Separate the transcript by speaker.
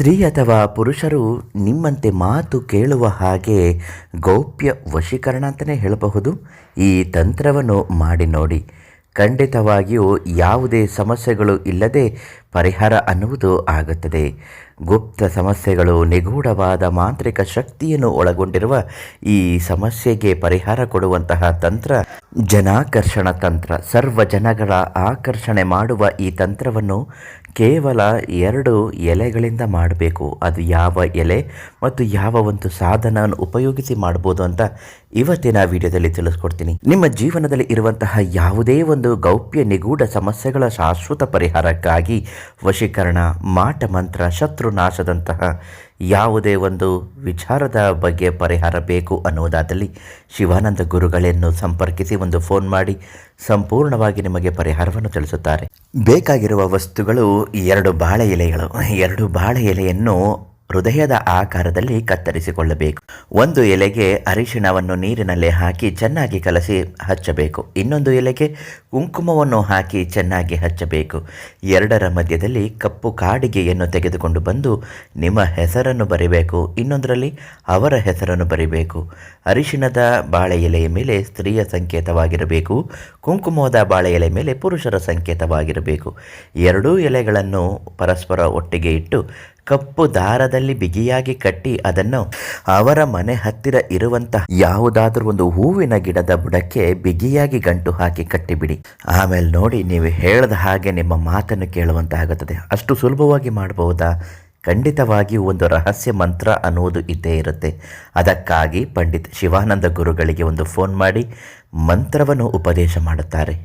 Speaker 1: ಸ್ತ್ರೀ ಅಥವಾ ಪುರುಷರು ನಿಮ್ಮಂತೆ ಮಾತು ಕೇಳುವ ಹಾಗೆ ಗೌಪ್ಯ ವಶೀಕರಣ ಅಂತಲೇ ಹೇಳಬಹುದು. ಈ ತಂತ್ರವನ್ನು ಮಾಡಿ ನೋಡಿ. ಖಂಡಿತವಾಗಿಯೂ ಯಾವುದೇ ಸಮಸ್ಯೆಗಳು ಇಲ್ಲದೆ ಪರಿಹಾರ ಅನ್ನುವುದು ಆಗುತ್ತದೆ. ಗುಪ್ತ ಸಮಸ್ಯೆಗಳು, ನಿಗೂಢವಾದ ಮಾಂತ್ರಿಕ ಶಕ್ತಿಯನ್ನು ಒಳಗೊಂಡಿರುವ ಈ ಸಮಸ್ಯೆಗೆ ಪರಿಹಾರ ಕೊಡುವಂತಹ ತಂತ್ರ ಜನಾಕರ್ಷಣ ತಂತ್ರ. ಸರ್ವ ಜನಗಳ ಆಕರ್ಷಣೆ ಮಾಡುವ ಈ ತಂತ್ರವನ್ನು ಕೇವಲ 2 ಎಲೆಗಳಿಂದ ಮಾಡಬೇಕು. ಅದು ಯಾವ ಎಲೆ ಮತ್ತು ಯಾವ ಒಂದು ಸಾಧನವನ್ನು ಉಪಯೋಗಿಸಿ ಮಾಡ್ಬೋದು ಅಂತ ಇವತ್ತಿನ ವಿಡಿಯೋದಲ್ಲಿ ತಿಳಿಸ್ಕೊಡ್ತೀನಿ. ನಿಮ್ಮ ಜೀವನದಲ್ಲಿ ಇರುವಂತಹ ಯಾವುದೇ ಒಂದು ಗೌಪ್ಯ ನಿಗೂಢ ಸಮಸ್ಯೆಗಳ ಶಾಶ್ವತ ಪರಿಹಾರಕ್ಕಾಗಿ ವಶೀಕರಣ, ಮಾಟ ಮಂತ್ರ, ಶತ್ರುನಾಶದಂತಹ ಯಾವುದೇ ಒಂದು ವಿಚಾರದ ಬಗ್ಗೆ ಪರಿಹಾರ ಬೇಕು ಅನ್ನುವುದಾದಲ್ಲಿ ಶಿವಾನಂದ ಗುರುಗಳನ್ನು ಸಂಪರ್ಕಿಸಿ ಒಂದು ಫೋನ್ ಮಾಡಿ ಸಂಪೂರ್ಣವಾಗಿ ನಿಮಗೆ ಪರಿಹಾರವನ್ನು ತಿಳಿಸುತ್ತಾರೆ. ಬೇಕಾಗಿರುವ ವಸ್ತುಗಳು 2 ಬಾಳೆ ಎಲೆಗಳು. 2 ಬಾಳೆ ಎಲೆಯನ್ನು ಹೃದಯದ ಆಕಾರದಲ್ಲಿ ಕತ್ತರಿಸಿಕೊಳ್ಳಬೇಕು. 1 ಎಲೆಗೆ ಅರಿಶಿಣವನ್ನು ನೀರಿನಲ್ಲಿ ಹಾಕಿ ಚೆನ್ನಾಗಿ ಕಲಸಿ ಹಚ್ಚಬೇಕು. ಇನ್ನೊಂದು ಎಲೆಗೆ ಕುಂಕುಮವನ್ನು ಹಾಕಿ ಚೆನ್ನಾಗಿ ಹಚ್ಚಬೇಕು. 2ರ ಮಧ್ಯದಲ್ಲಿ ಕಪ್ಪು ಕಾಡಿಗೆಯನ್ನು ತೆಗೆದುಕೊಂಡು ಬಂದು ನಿಮ್ಮ ಹೆಸರನ್ನು ಬರಿಬೇಕು. ಇನ್ನೊಂದರಲ್ಲಿ ಅವರ ಹೆಸರನ್ನು ಬರಿಬೇಕು. ಅರಿಶಿಣದ ಬಾಳೆ ಎಲೆಯ ಮೇಲೆ ಸ್ತ್ರೀಯ ಸಂಕೇತವಾಗಿರಬೇಕು. ಕುಂಕುಮದ ಬಾಳೆ ಎಲೆ ಮೇಲೆ ಪುರುಷರ ಸಂಕೇತವಾಗಿರಬೇಕು. 2 ಎಲೆಗಳನ್ನು ಪರಸ್ಪರ ಒಟ್ಟಿಗೆ ಇಟ್ಟು ಕಪ್ಪು ದಾರದಲ್ಲಿ ಬಿಗಿಯಾಗಿ ಕಟ್ಟಿ ಅದನ್ನು ಅವರ ಮನೆ ಹತ್ತಿರ ಇರುವಂತಹ ಯಾವುದಾದ್ರೂ ಒಂದು ಹೂವಿನ ಗಿಡದ ಬುಡಕ್ಕೆ ಬಿಗಿಯಾಗಿ ಗಂಟು ಹಾಕಿ ಕಟ್ಟಿಬಿಡಿ. ಆಮೇಲೆ ನೋಡಿ, ನೀವು ಹೇಳಿದ ಹಾಗೆ ನಿಮ್ಮ ಮಾತನ್ನು ಕೇಳುವಂತಾಗುತ್ತದೆ. ಅಷ್ಟು ಸುಲಭವಾಗಿ ಮಾಡಬಹುದಾ? ಖಂಡಿತವಾಗಿಯೂ ಒಂದು ರಹಸ್ಯ ಮಂತ್ರ ಅನ್ನುವುದು ಇದ್ದೇ ಇರುತ್ತೆ. ಅದಕ್ಕಾಗಿ ಪಂಡಿತ್ ಶಿವಾನಂದ ಗುರುಗಳಿಗೆ ಒಂದು ಫೋನ್ ಮಾಡಿ ಮಂತ್ರವನ್ನು ಉಪದೇಶ ಮಾಡುತ್ತಾರೆ.